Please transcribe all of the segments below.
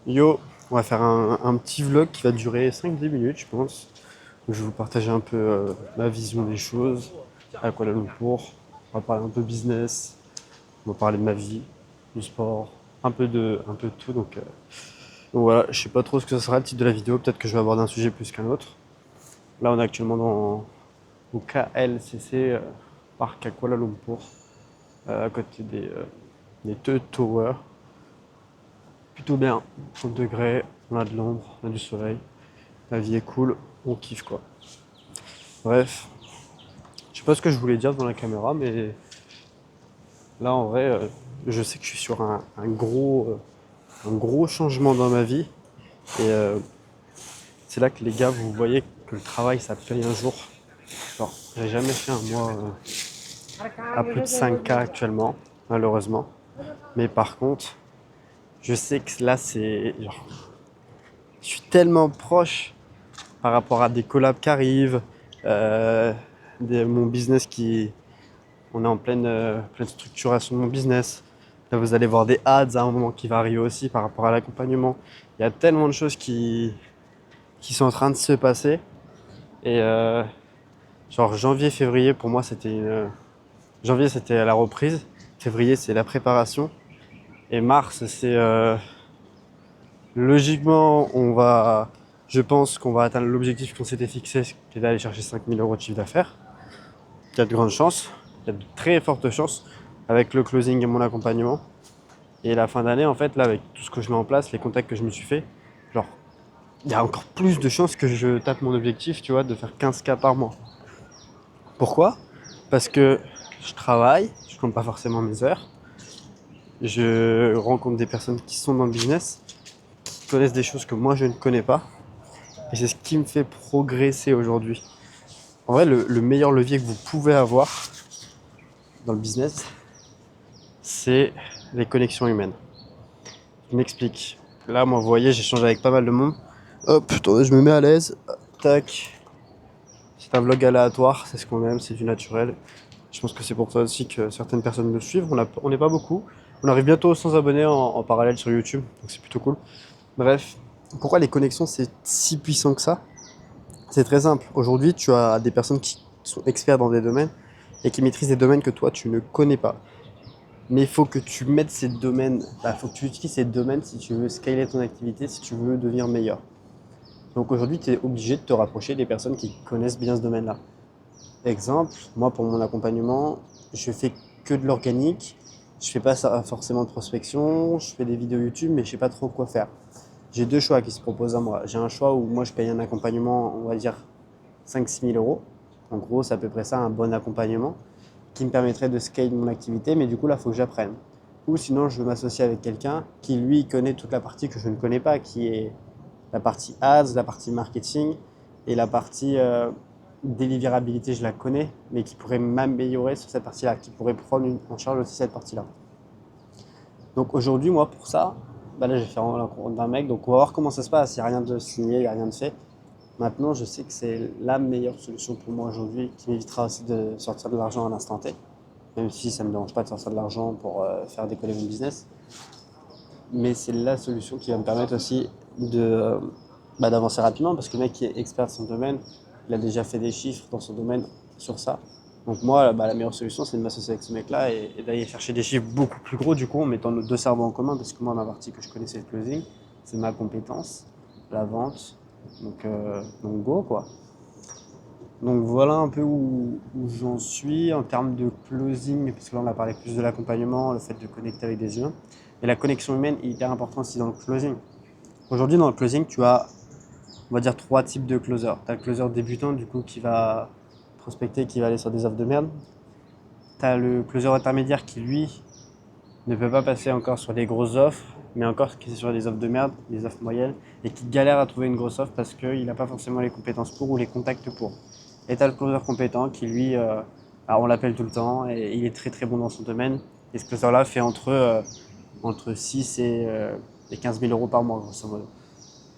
Yo, on va faire un petit vlog qui va durer 5-10 minutes, je pense. Où je vais vous partager un peu ma vision des choses à Kuala Lumpur. On va parler un peu business, on va parler de ma vie, du sport, un peu de tout. Donc voilà, je sais pas trop ce que ça sera le titre de la vidéo. Peut-être que je vais aborder un sujet plus qu'un autre. Là, on est actuellement au KLCC Parc à Kuala Lumpur, à côté des deux towers. Plutôt bien, 30 degrés, on a de l'ombre, on a du soleil. La vie est cool, on kiffe quoi. Bref, je sais pas ce que je voulais dire dans la caméra, mais là en vrai, je sais que je suis sur un gros changement dans ma vie. Et c'est là que les gars, vous voyez que le travail ça paye un jour. Genre, j'ai jamais fait un mois à plus de 5K actuellement, malheureusement. Mais par contre, je sais que là c'est. Genre, je suis tellement proche par rapport à des collabs qui arrivent, euh, mon business qui, on est en pleine structuration de mon business. Là, vous allez voir des ads à un moment qui va arriver aussi par rapport à l'accompagnement. Il y a tellement de choses qui sont en train de se passer. Et genre janvier, février, pour moi, janvier, c'était la reprise. Février, c'est la préparation. Et mars, c'est logiquement, je pense qu'on va atteindre l'objectif qu'on s'était fixé, qui est d'aller chercher 5 000 € de chiffre d'affaires. Il y a de grandes chances, il y a de très fortes chances avec le closing et mon accompagnement. Et la fin d'année, en fait, là, avec tout ce que je mets en place, les contacts que je me suis fait, genre, il y a encore plus de chances que je tape mon objectif, tu vois, de faire 15K par mois. Pourquoi? Parce que je travaille, je compte pas forcément mes heures, je rencontre des personnes qui sont dans le business, qui connaissent des choses que moi je ne connais pas, et c'est ce qui me fait progresser aujourd'hui. En vrai, le meilleur levier que vous pouvez avoir dans le business, c'est les connexions humaines. Je m'explique. Là, moi, vous voyez, j'échange avec pas mal de monde. Hop, attendez, je me mets à l'aise. Tac. C'est un vlog aléatoire, c'est ce qu'on aime, c'est du naturel. Je pense que c'est pour ça aussi que certaines personnes me suivent. On n'est pas beaucoup. On arrive bientôt aux 100 abonnés en parallèle sur YouTube, donc c'est plutôt cool. Bref, pourquoi les connexions c'est si puissant que ça? C'est très simple. Aujourd'hui, tu as des personnes qui sont experts dans des domaines et qui maîtrisent des domaines que toi tu ne connais pas. Mais il faut que tu mettes ces domaines, faut que tu utilises ces domaines si tu veux scaler ton activité, si tu veux devenir meilleur. Donc aujourd'hui, tu es obligé de te rapprocher des personnes qui connaissent bien ce domaine-là. Exemple, moi pour mon accompagnement, je fais que de l'organique, je fais pas forcément de prospection, je fais des vidéos YouTube, mais je sais pas trop quoi faire. J'ai deux choix qui se proposent à moi. J'ai un choix où moi je paye un accompagnement, on va dire 5 000 à 6 000 euros. En gros, c'est à peu près ça, un bon accompagnement qui me permettrait de scale mon activité, mais du coup là, il faut que j'apprenne. Ou sinon, je veux m'associer avec quelqu'un qui lui connaît toute la partie que je ne connais pas, qui est la partie ads, la partie marketing et la partie délivrabilité, je la connais, mais qui pourrait m'améliorer sur cette partie-là, qui pourrait prendre en charge aussi cette partie-là. Donc aujourd'hui, moi, pour ça, là, j'ai fait la rencontre d'un mec, donc on va voir comment ça se passe. Il n'y a rien de signé, il n'y a rien de fait. Maintenant, je sais que c'est la meilleure solution pour moi aujourd'hui, qui m'évitera aussi de sortir de l'argent à l'instant T, même si ça ne me dérange pas de sortir de l'argent pour faire décoller mon business. Mais c'est la solution qui va me permettre aussi d'avancer rapidement parce que le mec qui est expert de son domaine, il a déjà fait des chiffres dans son domaine sur ça. Donc moi, la meilleure solution, c'est de m'associer avec ce mec-là et d'aller chercher des chiffres beaucoup plus gros du coup en mettant nos deux cerveaux en commun parce que moi, ma partie que je connais, c'est le closing, c'est ma compétence, la vente. Donc go quoi. Donc voilà un peu où j'en suis en termes de closing, parce que là on a parlé plus de l'accompagnement, le fait de connecter avec des humains. Et la connexion humaine est hyper importante aussi dans le closing. Aujourd'hui dans le closing, tu as, on va dire, trois types de closers. Tu as le closer débutant du coup qui va prospecter, qui va aller sur des offres de merde. Tu as le closer intermédiaire qui lui ne peut pas passer encore sur des grosses offres, mais encore qui est sur des offres de merde, des offres moyennes, et qui galère à trouver une grosse offre parce qu'il n'a pas forcément les compétences pour ou les contacts pour. Et tu as le closer compétent qui lui, on l'appelle tout le temps, et il est très très bon dans son domaine. Et ce closer-là fait entre 6 et 15 000 euros par mois, grosso modo.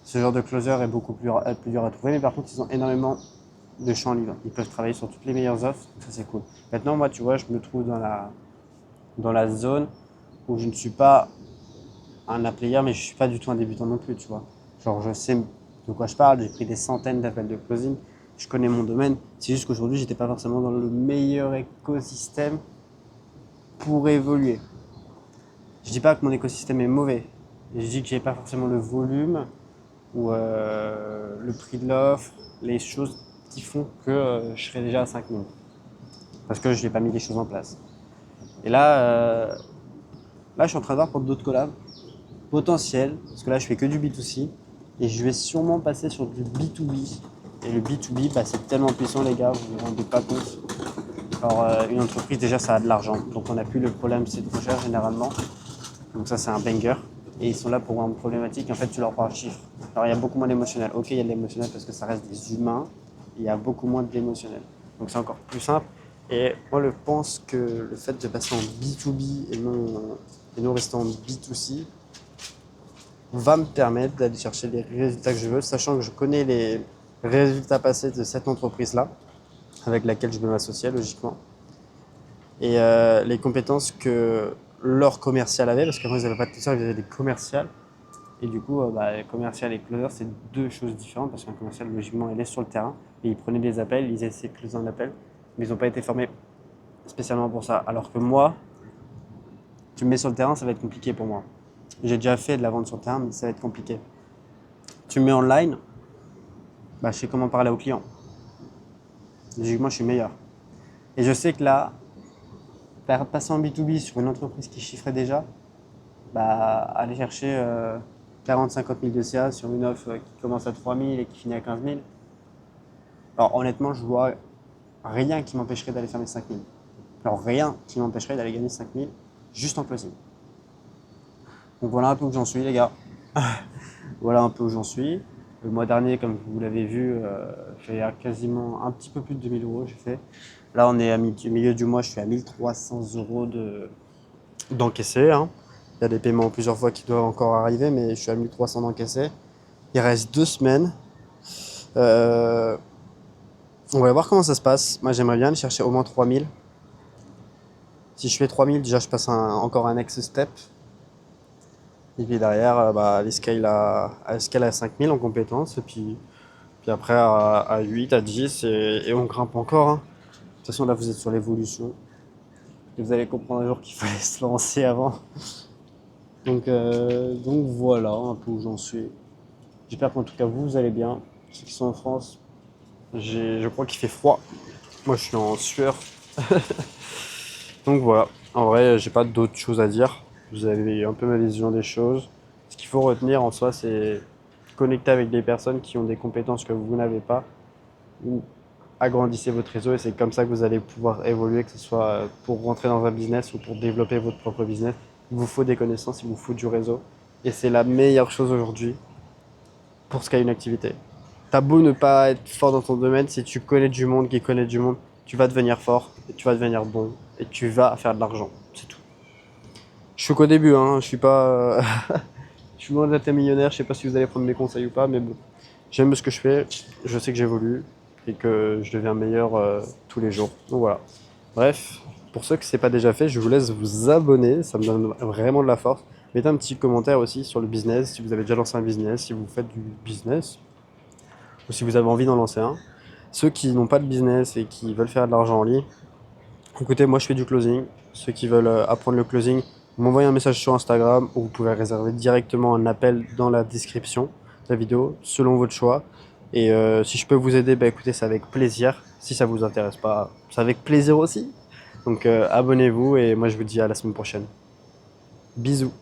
Ce genre de closer est beaucoup plus dur à trouver, mais par contre, ils ont énormément de champs libres. Ils peuvent travailler sur toutes les meilleures offres, donc ça c'est cool. Maintenant, moi, tu vois, je me trouve dans la zone où je ne suis pas un player, mais je suis pas du tout un débutant non plus, tu vois. Genre, je sais de quoi je parle, j'ai pris des centaines d'appels de closing, je connais mon domaine. C'est juste qu'aujourd'hui, j'étais pas forcément dans le meilleur écosystème pour évoluer. Je dis pas que mon écosystème est mauvais, je dis que j'ai pas forcément le volume ou le prix de l'offre, les choses qui font que je serai déjà à 5000. Parce que je n'ai pas mis les choses en place. Et là, je suis en train de voir pour d'autres collabs potentiels, parce que là, je fais que du B2C, et je vais sûrement passer sur du B2B. Et le B2B, bah, c'est tellement puissant, les gars, vous ne vous rendez pas compte. Alors, une entreprise, déjà, ça a de l'argent, donc on n'a plus le problème, c'est trop cher généralement. Donc ça, c'est un banger. Et ils sont là pour une problématique, en fait, tu leur parles chiffres. Alors, il y a beaucoup moins d'émotionnel. Ok, il y a de l'émotionnel parce que ça reste des humains, il y a beaucoup moins de l'émotionnel. Donc c'est encore plus simple. Et moi, je pense que le fait de passer en B2B et non rester en B2C va me permettre d'aller chercher les résultats que je veux, sachant que je connais les résultats passés de cette entreprise-là, avec laquelle je vais m'associer logiquement, et les compétences que leur commercial avait, parce qu'avant ils n'avaient pas de closer, ils avaient des commerciales. Et du coup, commercial et closer, c'est deux choses différentes, parce qu'un commercial, logiquement, il est sur le terrain, et il prenait des appels, ils essaient de closer un appel, mais ils n'ont pas été formés spécialement pour ça. Alors que moi, tu me mets sur le terrain, ça va être compliqué pour moi. J'ai déjà fait de la vente sur le terrain, mais ça va être compliqué. Tu me mets online, je sais comment parler aux clients. Logiquement, je suis meilleur. Et je sais que là, passer en B2B sur une entreprise qui chiffrait déjà, aller chercher 40-50 000 de CA sur une offre qui commence à 3 000 et qui finit à 15 000. Alors honnêtement, je vois rien qui m'empêcherait d'aller faire mes 5 000. Alors rien qui m'empêcherait d'aller gagner 5 000 juste en closing. Donc voilà un peu où j'en suis, les gars. Voilà un peu où j'en suis. Le mois dernier, comme vous l'avez vu, j'ai quasiment un petit peu plus de 2 000 €. J'ai fait. Là, on est au milieu du mois, je suis à 1 300 € d'encaisser. Hein. Il y a des paiements plusieurs fois qui doivent encore arriver, mais je suis à 1 300 d'encaisser. Il reste 2 semaines. On va voir comment ça se passe. Moi, j'aimerais bien aller chercher au moins 3 000. Si je fais 3 000, déjà, je passe encore un next step. Et puis derrière, les scale à 5 000 en compétences. Et puis après, à 8, à 10, et on grimpe encore. Hein. De toute façon, là, vous êtes sur l'évolution. Et vous allez comprendre un jour qu'il fallait se lancer avant. Donc voilà un peu où j'en suis. J'espère qu'en tout cas, vous allez bien. Ceux qui sont en France, je crois qu'il fait froid. Moi, je suis en sueur. Donc voilà, en vrai, j'ai pas d'autres choses à dire. Vous avez un peu ma vision des choses. Ce qu'il faut retenir en soi, c'est connecter avec des personnes qui ont des compétences que vous n'avez pas, ou agrandissez votre réseau, et c'est comme ça que vous allez pouvoir évoluer, que ce soit pour rentrer dans un business ou pour développer votre propre business. Il vous faut des connaissances, il vous faut du réseau. Et c'est la meilleure chose aujourd'hui pour ce qu'est une activité. T'as beau ne pas être fort dans ton domaine, si tu connais du monde qui connaît du monde, tu vas devenir fort, et tu vas devenir bon, et tu vas faire de l'argent. C'est tout. Je suis qu'au début, hein, je suis pas. Je suis loin d'être un millionnaire, je sais pas si vous allez prendre mes conseils ou pas, mais bon. J'aime ce que je fais, je sais que j'évolue, et que je deviens meilleur tous les jours. Donc voilà. Bref, pour ceux que c'est pas déjà fait, je vous laisse vous abonner, ça me donne vraiment de la force. Mettez un petit commentaire aussi sur le business, si vous avez déjà lancé un business, si vous faites du business, ou si vous avez envie d'en lancer un. Ceux qui n'ont pas de business et qui veulent faire de l'argent en ligne, écoutez, moi je fais du closing. Ceux qui veulent apprendre le closing, m'envoyez un message sur Instagram, ou vous pouvez réserver directement un appel dans la description de la vidéo, selon votre choix. Et si je peux vous aider, écoutez, c'est avec plaisir. Si ça vous intéresse pas, c'est avec plaisir aussi. Donc abonnez-vous, et moi je vous dis à la semaine prochaine. Bisous.